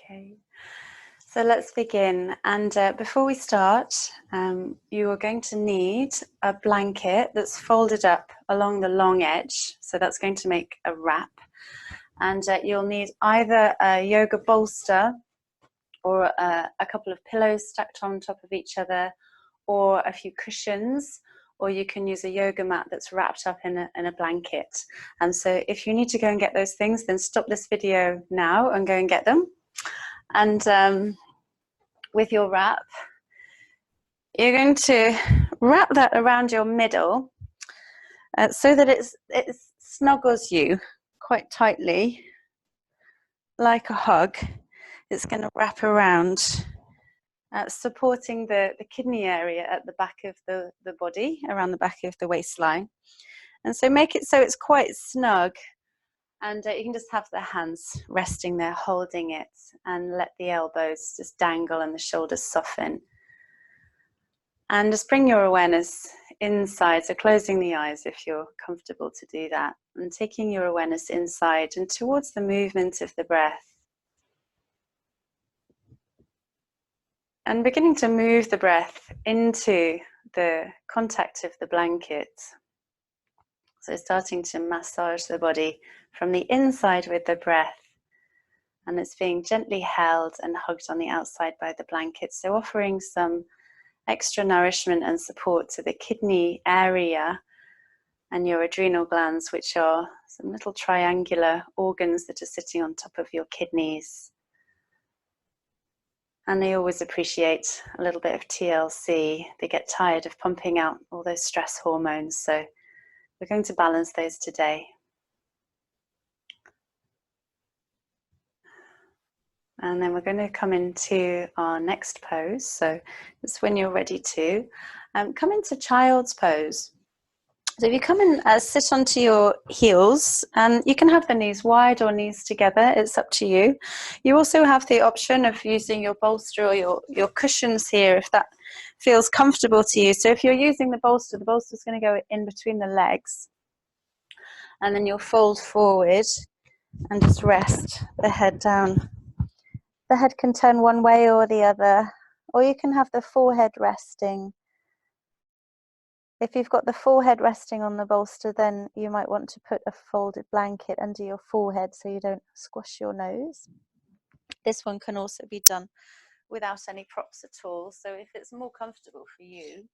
Okay, so let's begin. And before we start, you are going to need a blanket that's folded up along the long edge. So that's going to make a wrap. And you'll need either a yoga bolster or a couple of pillows stacked on top of each other, or a few cushions, or you can use a yoga mat that's wrapped up in a blanket. And so if you need to go and get those things, then stop this video now and go and get them. And with your wrap, you're going to wrap that around your middle so that it snuggles you quite tightly, like a hug. It's going to wrap around, supporting the kidney area at the back of the body, around the back of the waistline. And so make it so it's quite snug. And you can just have the hands resting there, holding it, and let the elbows just dangle and the shoulders soften. And just bring your awareness inside, so closing the eyes if you're comfortable to do that, and taking your awareness inside and towards the movement of the breath. And beginning to move the breath into the contact of the blanket. So starting to massage the body from the inside with the breath, and it's being gently held and hugged on the outside by the blanket. So offering some extra nourishment and support to the kidney area and your adrenal glands, which are some little triangular organs that are sitting on top of your kidneys. And they always appreciate a little bit of TLC. They get tired of pumping out all those stress hormones. So we're going to balance those today. And then we're going to come into our next pose. So that's when you're ready to come into child's pose. So if you come and sit onto your heels, and you can have the knees wide or knees together, it's up to you. You also have the option of using your bolster or your cushions here if that feels comfortable to you. So if you're using the bolster is going to go in between the legs. And then you'll fold forward and just rest the head down. The head can turn one way or the other, or you can have the forehead resting. If you've got the forehead resting on the bolster, then you might want to put a folded blanket under your forehead so you don't squash your nose. This one can also be done without any props at all. So if it's more comfortable for you,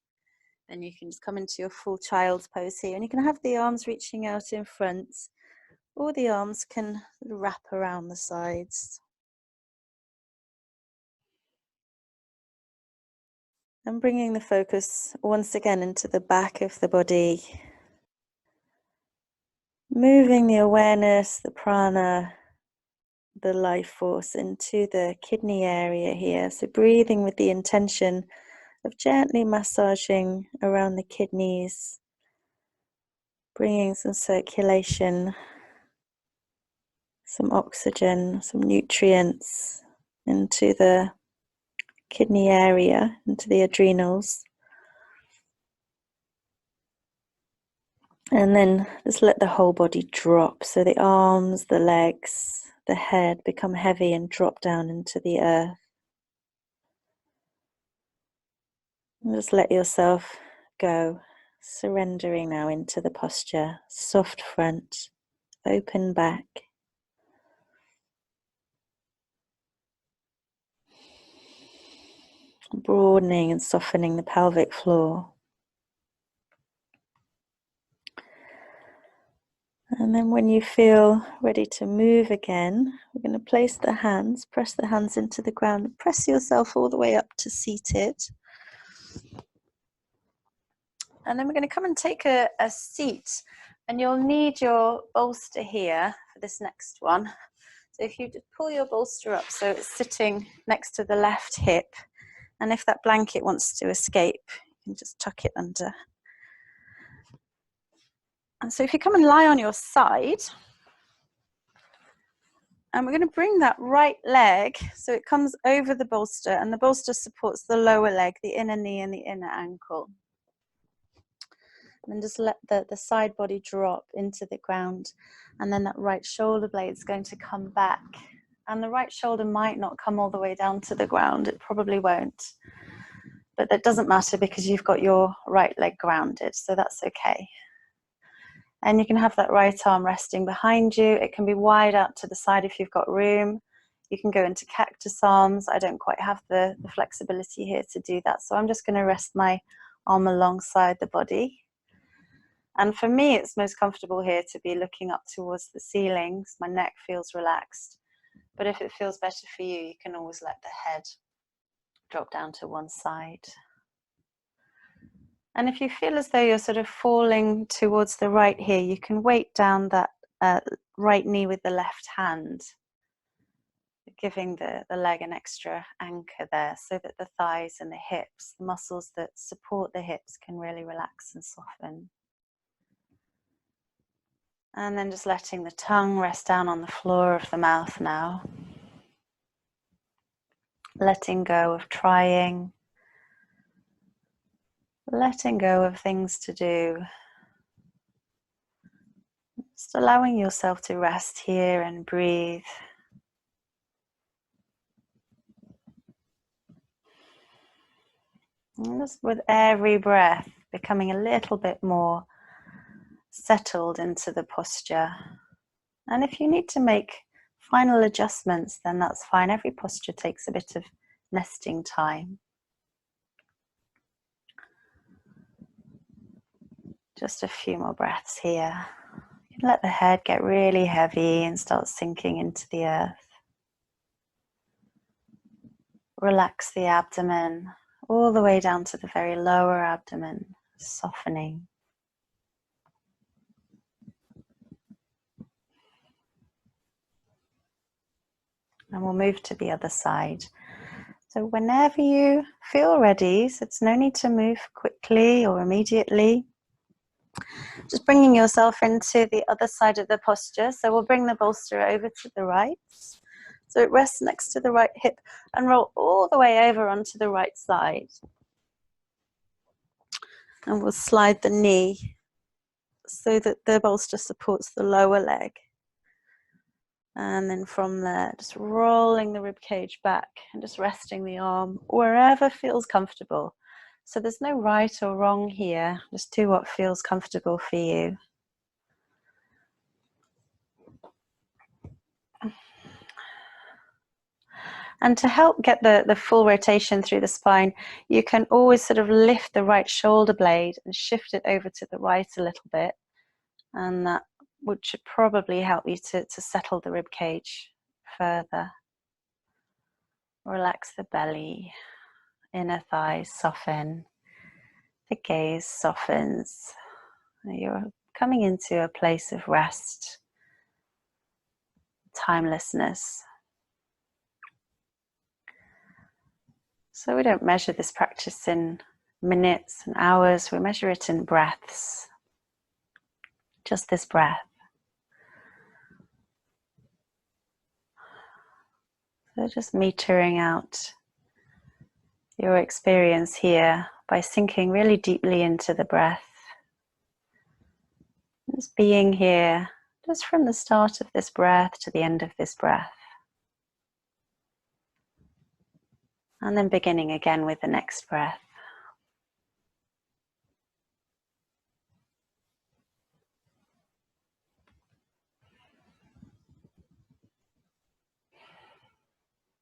then you can just come into your full child's pose here. And you can have the arms reaching out in front, or the arms can wrap around the sides. And bringing the focus once again into the back of the body. Moving the awareness, the prana, the life force into the kidney area here. So breathing with the intention of gently massaging around the kidneys, bringing some circulation, some oxygen, some nutrients into the kidney area, into the adrenals. And then just let the whole body drop. So the arms, the legs, the head become heavy and drop down into the earth. And just let yourself go, surrendering now into the posture. Soft front, open back. Broadening and softening the pelvic floor. And then when you feel ready to move again, we're going to place the hands, press the hands into the ground, press yourself all the way up to seated. And then we're going to come and take a seat, and you'll need your bolster here for this next one. So if you pull your bolster up so it's sitting next to the left hip, and if that blanket wants to escape, you can just tuck it under. And so if you come and lie on your side, and we're going to bring that right leg so it comes over the bolster, and the bolster supports the lower leg, the inner knee and the inner ankle. And then just let the side body drop into the ground, and then that right shoulder blade is going to come back And the right shoulder might not come all the way down to the ground. It probably won't. But that doesn't matter because you've got your right leg grounded, so that's okay. And you can have that right arm resting behind you. It can be wide out to the side if you've got room. You can go into cactus arms. I don't quite have the flexibility here to do that. So I'm just going to rest my arm alongside the body. And for me, it's most comfortable here to be looking up towards the ceiling. So my neck feels relaxed. But if it feels better for you, you can always let the head drop down to one side. And if you feel as though you're sort of falling towards the right here, you can weight down that right knee with the left hand, giving the leg an extra anchor there so that the thighs and the hips, the muscles that support the hips, can really relax and soften. And then just letting the tongue rest down on the floor of the mouth now. Letting go of trying. Letting go of things to do. Just allowing yourself to rest here and breathe. And just with every breath, becoming a little bit more settled into the posture. And if you need to make final adjustments, then that's fine. Every posture takes a bit of nesting time. Just a few more breaths here. You can let the head get really heavy and start sinking into the earth. Relax the abdomen all the way down to the very lower abdomen, softening. And we'll move to the other side. So whenever you feel ready, so it's no need to move quickly or immediately. Just bringing yourself into the other side of the posture. So we'll bring the bolster over to the right. So it rests next to the right hip and roll all the way over onto the right side. And we'll slide the knee so that the bolster supports the lower leg. And then from there, just rolling the rib cage back and just resting the arm wherever feels comfortable. So there's no right or wrong here. Just do what feels comfortable for you. And to help get the full rotation through the spine, you can always sort of lift the right shoulder blade and shift it over to the right a little bit. And that should probably help you to settle the rib cage further. Relax the belly, inner thighs soften, the gaze softens. You're coming into a place of rest, timelessness. So we don't measure this practice in minutes and hours, we measure it in breaths. Just this breath. So just metering out your experience here by sinking really deeply into the breath. Just being here, just from the start of this breath to the end of this breath. And then beginning again with the next breath.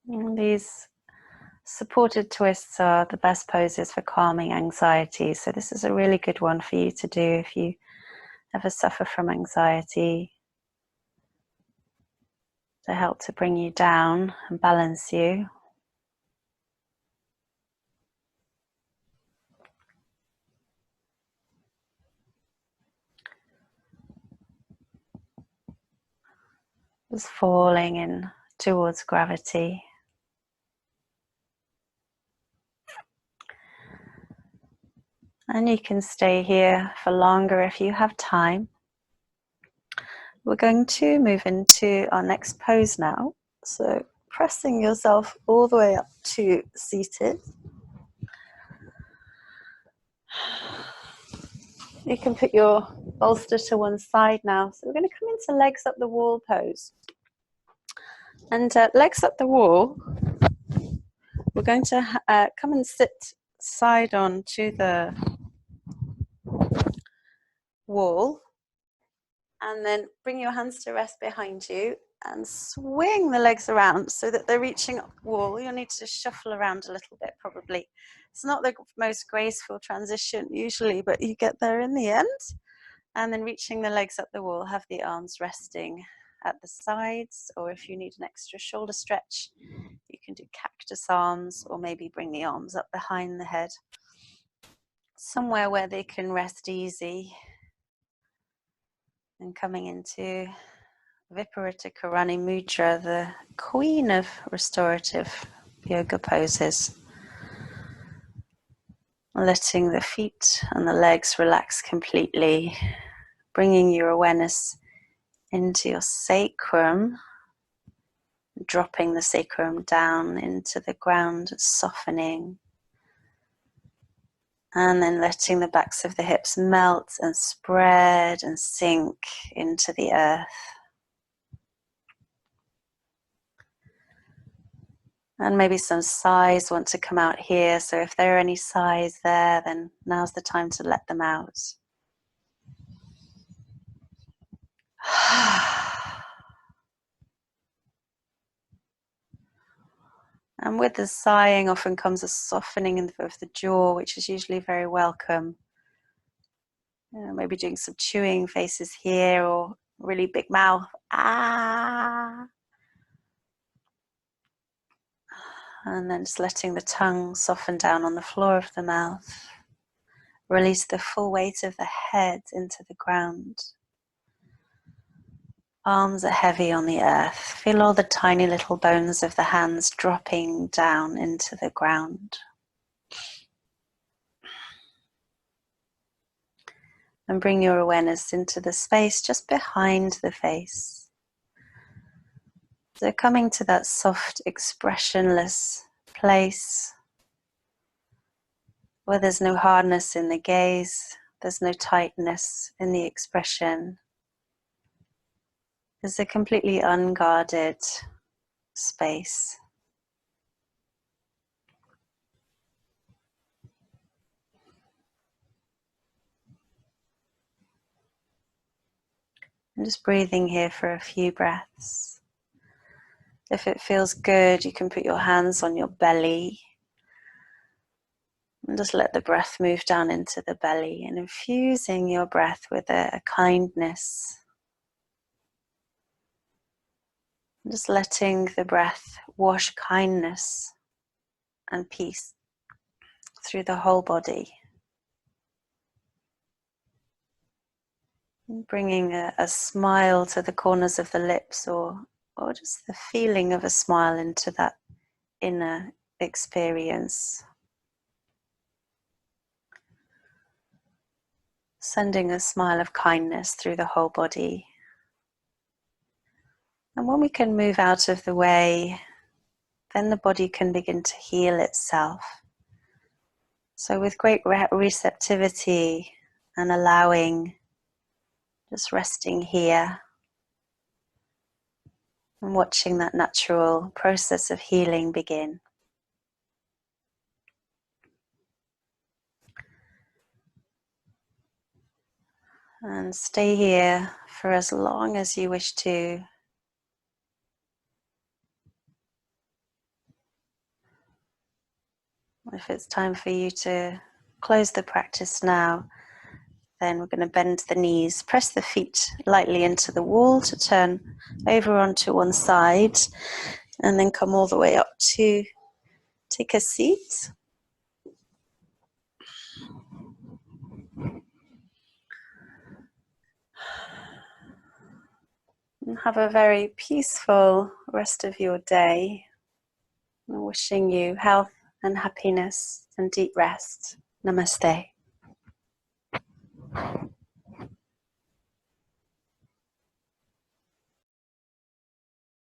And these supported twists are the best poses for calming anxiety. So this is a really good one for you to do if you ever suffer from anxiety, to help to bring you down and balance you. Just falling in towards gravity. And you can stay here for longer if you have time. We're going to move into our next pose now. So pressing yourself all the way up to seated. You can put your bolster to one side now. So we're going to come into legs up the wall pose. And legs up the wall, we're going to come and sit side on to the wall, and then bring your hands to rest behind you and swing the legs around so that they're reaching up the wall. You'll need to shuffle around a little bit probably. It's not the most graceful transition usually, but you get there in the end. And then reaching the legs up the wall, have the arms resting at the sides, or if you need an extra shoulder stretch, you can do cactus arms, or maybe bring the arms up behind the head, somewhere where they can rest easy. And coming into Viparita Karani Mudra, the queen of restorative yoga poses. Letting the feet and the legs relax completely, bringing your awareness into your sacrum, dropping the sacrum down into the ground, softening, and then letting the backs of the hips melt and spread and sink into the earth. And maybe some sighs want to come out here, so if there are any sighs there, then now's the time to let them out. And with the sighing often comes a softening of the jaw, which is usually very welcome. Maybe doing some chewing faces here, or really big mouth. Ah. And then just letting the tongue soften down on the floor of the mouth. Release the full weight of the head into the ground. Arms are heavy on the earth. Feel all the tiny little bones of the hands dropping down into the ground. And bring your awareness into the space just behind the face. So coming to that soft, expressionless place where there's no hardness in the gaze, there's no tightness in the expression. There's a completely unguarded space. And just breathing here for a few breaths. If it feels good, you can put your hands on your belly and just let the breath move down into the belly, and infusing your breath with a kindness. And just letting the breath wash kindness and peace through the whole body. And bringing a smile to the corners of the lips, or just the feeling of a smile into that inner experience. Sending a smile of kindness through the whole body. And when we can move out of the way, then the body can begin to heal itself. So with great receptivity and allowing, just resting here and watching that natural process of healing begin. And stay here for as long as you wish to. If it's time for you to close the practice now, then we're going to bend the knees, press the feet lightly into the wall to turn over onto one side, and then come all the way up to take a seat. And have a very peaceful rest of your day. I'm wishing you health and happiness and deep rest. Namaste.